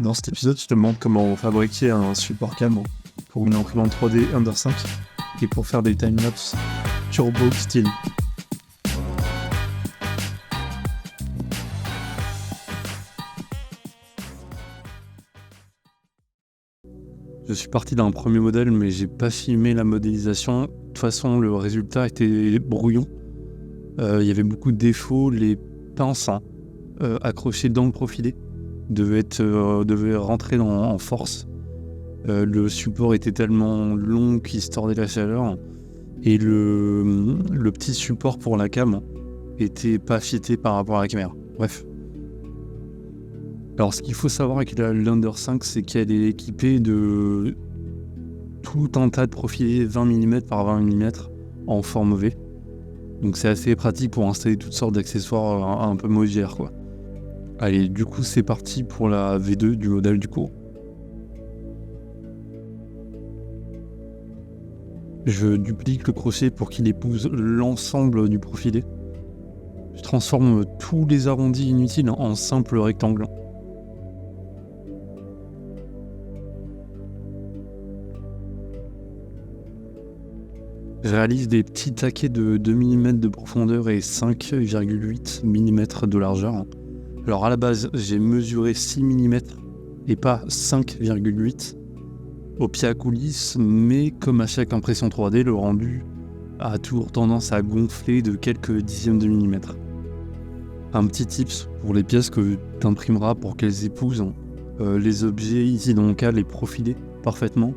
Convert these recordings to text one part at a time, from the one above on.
Dans cet épisode, je te montre comment fabriquer un support cam pour une imprimante 3D Ender 5 et pour faire des timelapse turbo style. Je suis parti d'un premier modèle, mais j'ai pas filmé la modélisation. De toute façon, le résultat était brouillon. Il y avait beaucoup de défauts. Les pinces accrochées dans le profilé devaient rentrer en force. Le support était tellement long qu'il se tordait la chaleur. Et le petit support pour la cam était pas fité par rapport à la caméra. Bref. Alors ce qu'il faut savoir avec l'Ender 5, c'est qu'elle est équipée de tout un tas de profilés 20 mm par 20 mm en forme V. Donc c'est assez pratique pour installer toutes sortes d'accessoires un peu modulaires, quoi. Allez, du coup c'est parti pour la V2 du modèle du cours. Je duplique le crochet pour qu'il épouse l'ensemble du profilé. Je transforme tous les arrondis inutiles en simples rectangles. Je réalise des petits taquets de 2 mm de profondeur et 5,8 mm de largeur. Alors à la base, j'ai mesuré 6 mm et pas 5,8 au pied à coulisses, mais comme à chaque impression 3D, le rendu a toujours tendance à gonfler de quelques dixièmes de millimètre. Un petit tips pour les pièces que tu imprimeras pour qu'elles épousent les objets, ici dans le cas les profilés parfaitement,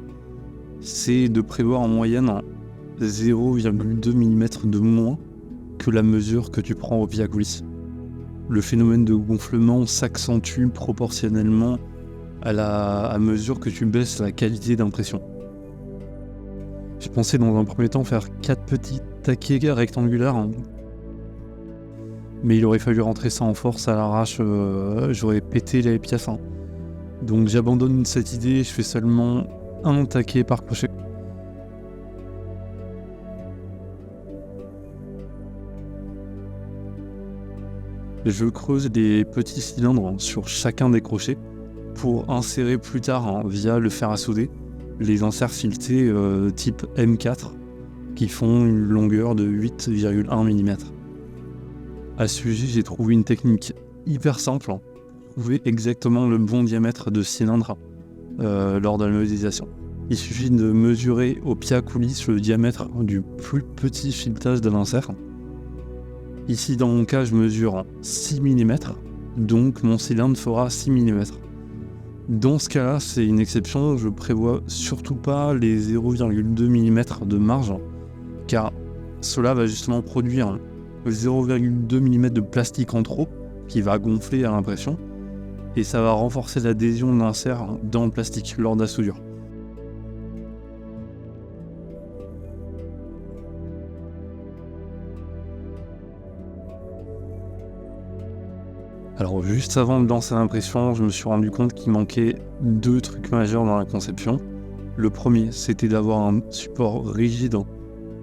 c'est de prévoir en moyenne 0,2 mm de moins que la mesure que tu prends au pied à coulisses. Le phénomène de gonflement s'accentue proportionnellement à mesure que tu baisses la qualité d'impression. J'ai pensé dans un premier temps faire 4 petits taquets rectangulaires, mais il aurait fallu rentrer ça en force à l'arrache, j'aurais pété les pièces. Donc j'abandonne cette idée, je fais seulement un taquet par crochet. Je creuse des petits cylindres sur chacun des crochets pour insérer plus tard via le fer à souder les inserts filetés type M4 qui font une longueur de 8,1 mm. À ce sujet, j'ai trouvé une technique hyper simple pour trouver exactement le bon diamètre de cylindre lors de la modélisation. Il suffit de mesurer au pied à coulisses le diamètre du plus petit filetage de l'insert. Ici, dans mon cas, je mesure 6 mm, donc mon cylindre fera 6 mm. Dans ce cas-là, c'est une exception, je prévois surtout pas les 0,2 mm de marge, car cela va justement produire 0,2 mm de plastique en trop, qui va gonfler à l'impression, et ça va renforcer l'adhésion de l'insert dans le plastique lors de la soudure. Alors juste avant de lancer l'impression, je me suis rendu compte qu'il manquait 2 trucs majeurs dans la conception. Le premier, c'était d'avoir un support rigide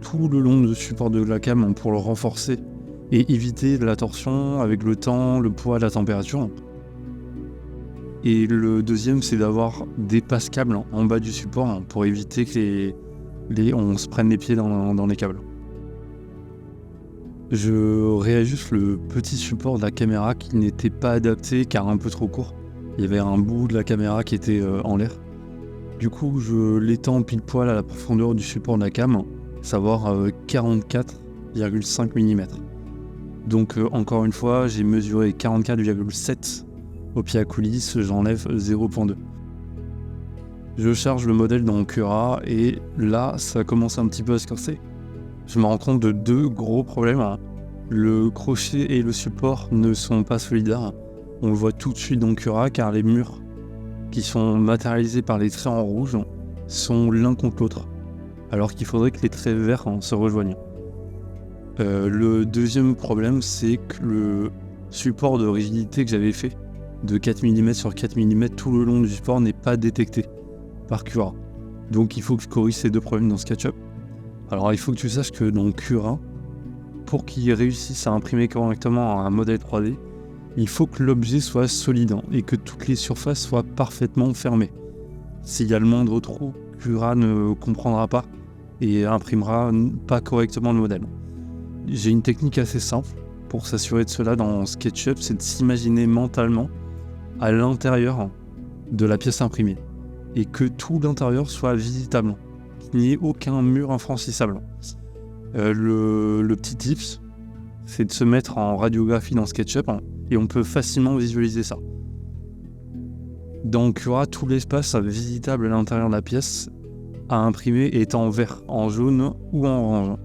tout le long du support de la cam pour le renforcer et éviter la torsion avec le temps, le poids, la température. Et le deuxième, c'est d'avoir des passes-câbles en bas du support pour éviter que on se prenne les pieds dans les câbles. Je réajuste le petit support de la caméra qui n'était pas adapté car un peu trop court. Il y avait un bout de la caméra qui était en l'air. Du coup, je l'étends pile poil à la profondeur du support de la cam, savoir 44,5 mm. Donc encore une fois, j'ai mesuré 44,7 au pied à coulisses, j'enlève 0,2. Je charge le modèle dans Cura et là, ça commence un petit peu à se corser. Je me rends compte de 2 gros problèmes. Le crochet et le support ne sont pas solidaires. On le voit tout de suite dans Cura car les murs qui sont matérialisés par les traits en rouge sont l'un contre l'autre, alors qu'il faudrait que les traits verts se rejoignent. Le deuxième problème, c'est que le support de rigidité que j'avais fait de 4 mm sur 4 mm tout le long du support n'est pas détecté par Cura. Donc il faut que je corrige ces 2 problèmes dans SketchUp. Alors il faut que tu saches que dans Cura, pour qu'il réussisse à imprimer correctement un modèle 3D, il faut que l'objet soit solide et que toutes les surfaces soient parfaitement fermées. S'il y a le moindre trou, Cura ne comprendra pas et imprimera pas correctement le modèle. J'ai une technique assez simple pour s'assurer de cela dans SketchUp, c'est de s'imaginer mentalement à l'intérieur de la pièce imprimée et que tout l'intérieur soit visitable, qu'il n'y ait aucun mur infranchissable. Le petit tips, c'est de se mettre en radiographie dans SketchUp et on peut facilement visualiser ça. Donc il y aura tout l'espace visitable à l'intérieur de la pièce à imprimer est en vert, en jaune ou en orange.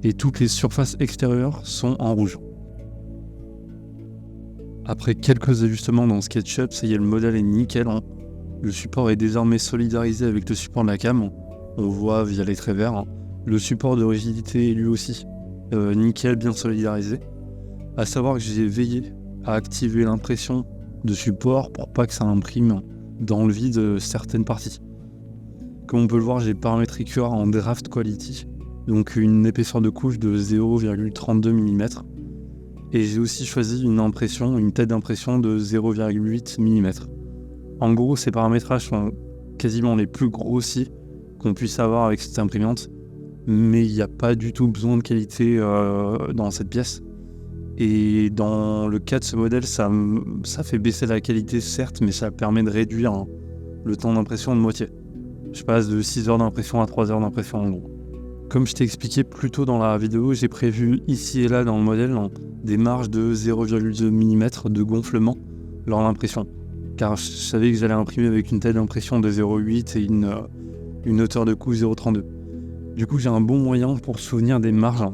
Et toutes les surfaces extérieures sont en rouge. Après quelques ajustements dans SketchUp, ça y est, le modèle est nickel. Le support est désormais solidarisé avec le support de la cam. On voit via les traits verts. Le support de rigidité est lui aussi nickel, bien solidarisé. À savoir que j'ai veillé à activer l'impression de support pour pas que ça imprime dans le vide certaines parties. Comme on peut le voir, j'ai paramétré Cura en Draft Quality, donc une épaisseur de couche de 0,32 mm. Et j'ai aussi choisi une tête d'impression de 0,8 mm. En gros, ces paramétrages sont quasiment les plus grossiers qu'on puisse avoir avec cette imprimante, mais il n'y a pas du tout besoin de qualité dans cette pièce. Et dans le cas de ce modèle, ça fait baisser la qualité certes, mais ça permet de réduire le temps d'impression de moitié. Je passe de 6 heures d'impression à 3 heures d'impression en gros. Comme je t'ai expliqué plus tôt dans la vidéo, j'ai prévu ici et là dans le modèle des marges de 0,2 mm de gonflement lors de l'impression. Car je savais que j'allais imprimer avec une telle d'impression de 0,8 et une hauteur de couche 0,32. Du coup, j'ai un bon moyen pour se souvenir des marges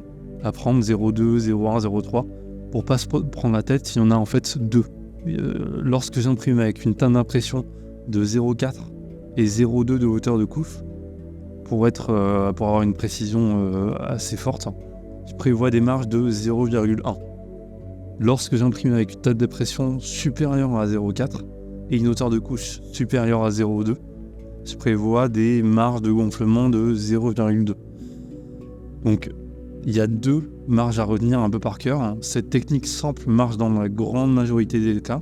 à prendre 0,2, 0,1, 0,3 pour pas se prendre la tête s'il y en a en fait deux. Lorsque j'imprime avec une teinte d'impression de 0,4 et 0,2 de hauteur de couche, pour avoir une précision assez forte, je prévois des marges de 0,1. Lorsque j'imprime avec une teinte d'impression supérieure à 0,4 et une hauteur de couche supérieure à 0,2, je prévois des marges de gonflement de 0,2. Donc il y a deux marges à retenir un peu par cœur. Cette technique simple marche dans la grande majorité des cas.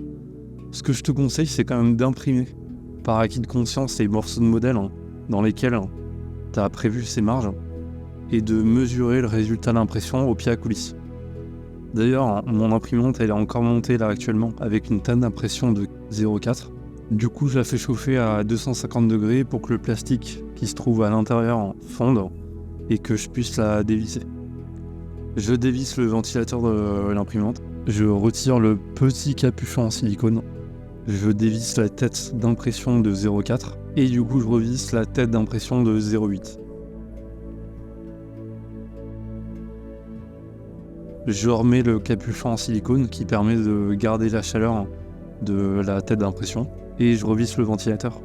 Ce que je te conseille, c'est quand même d'imprimer par acquis de conscience les morceaux de modèle dans lesquels tu as prévu ces marges et de mesurer le résultat d'impression au pied à coulisse. D'ailleurs, mon imprimante elle est encore montée là actuellement avec une teinte d'impression de 0,4. Du coup, je la fais chauffer à 250 degrés pour que le plastique qui se trouve à l'intérieur fonde et que je puisse la dévisser. Je dévisse le ventilateur de l'imprimante, je retire le petit capuchon en silicone, je dévisse la tête d'impression de 0,4 et du coup je revisse la tête d'impression de 0,8. Je remets le capuchon en silicone qui permet de garder la chaleur de la tête d'impression et je revisse le ventilateur.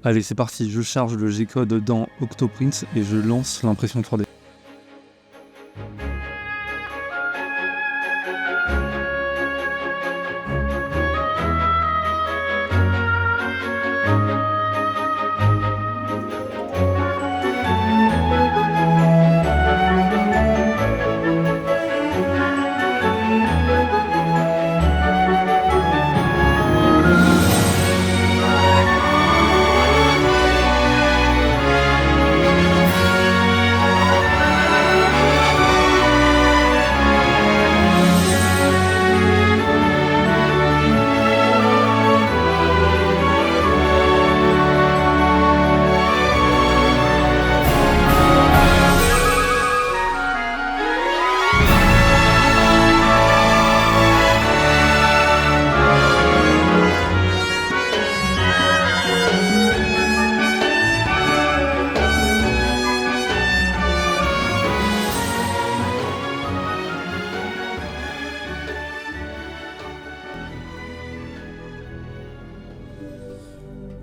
Allez, c'est parti, je charge le G-code dans Octoprint et je lance l'impression 3D.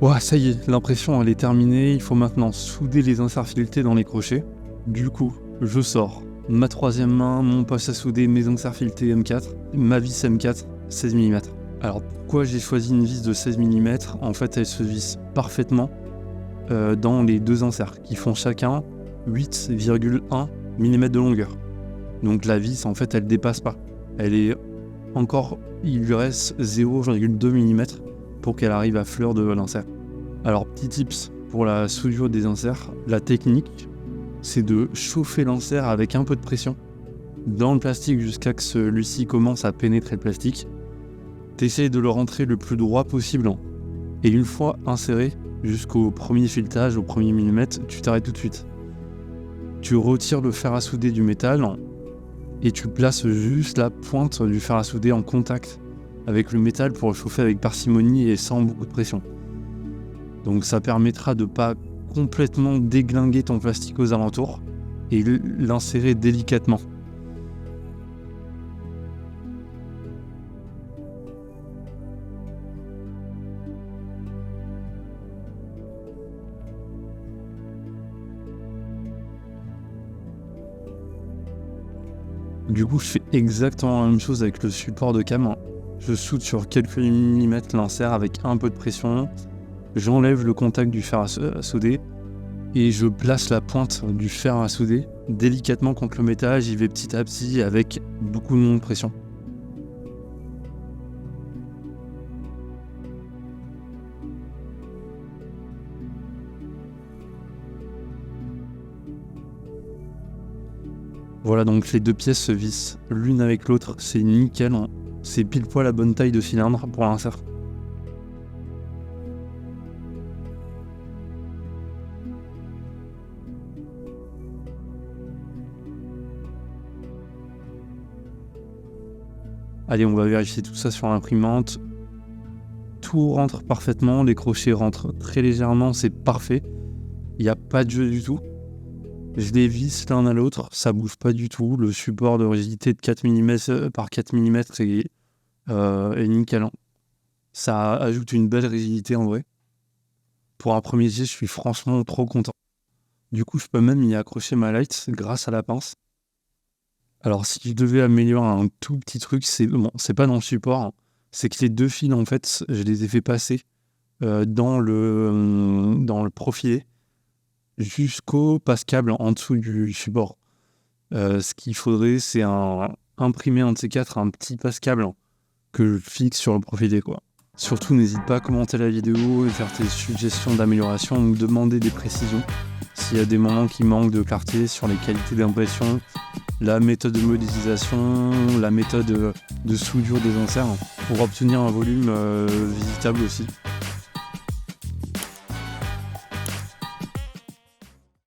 Ouah, ça y est, l'impression elle est terminée, il faut maintenant souder les inserts filetés dans les crochets. Du coup, je sors ma troisième main, mon poste à souder, mes inserts filetés M4, ma vis M4, 16 mm. Alors pourquoi j'ai choisi une vis de 16 mm? En fait elle se visse parfaitement dans les deux inserts qui font chacun 8,1 mm de longueur. Donc la vis en fait elle dépasse pas. Elle est encore, il lui reste 0,2 mm pour qu'elle arrive à fleur de l'insert. Alors petit tips pour la soudure des inserts, la technique c'est de chauffer l'insert avec un peu de pression dans le plastique jusqu'à ce que celui-ci commence à pénétrer le plastique. T'essayes de le rentrer le plus droit possible et une fois inséré jusqu'au premier filetage, au premier millimètre, tu t'arrêtes tout de suite. Tu retires le fer à souder du métal et tu places juste la pointe du fer à souder en contact avec le métal pour le chauffer avec parcimonie et sans beaucoup de pression. Donc ça permettra de ne pas complètement déglinguer ton plastique aux alentours et l'insérer délicatement. Du coup, je fais exactement la même chose avec le support de cam. Je soude sur quelques millimètres l'insert avec un peu de pression. J'enlève le contact du fer à souder et je place la pointe du fer à souder délicatement contre le métal. J'y vais petit à petit avec beaucoup de pression. Voilà, donc les deux pièces se vissent l'une avec l'autre, c'est nickel, c'est pile poil la bonne taille de cylindre pour l'insert. Allez, on va vérifier tout ça sur l'imprimante. Tout rentre parfaitement, les crochets rentrent très légèrement, c'est parfait. Il n'y a pas de jeu du tout. Je les visse l'un à l'autre, ça bouge pas du tout. Le support de rigidité de 4 mm par 4 mm est nickel. Ça ajoute une belle rigidité en vrai. Pour un premier jet, je suis franchement trop content. Du coup, je peux même y accrocher ma light grâce à la pince. Alors, si je devais améliorer un tout petit truc, c'est pas dans le support, c'est que les deux fils, en fait, je les ai fait passer dans le profilé jusqu'au passe-câble en dessous du support. Ce qu'il faudrait, c'est imprimer un de ces quatre, un petit passe-câble que je fixe sur le profilé, quoi. Surtout, n'hésite pas à commenter la vidéo et faire tes suggestions d'amélioration ou demander des précisions. S'il y a des moments qui manquent de clarté sur les qualités d'impression, la méthode de modélisation, la méthode de soudure des inserts, pour obtenir un volume visitable aussi.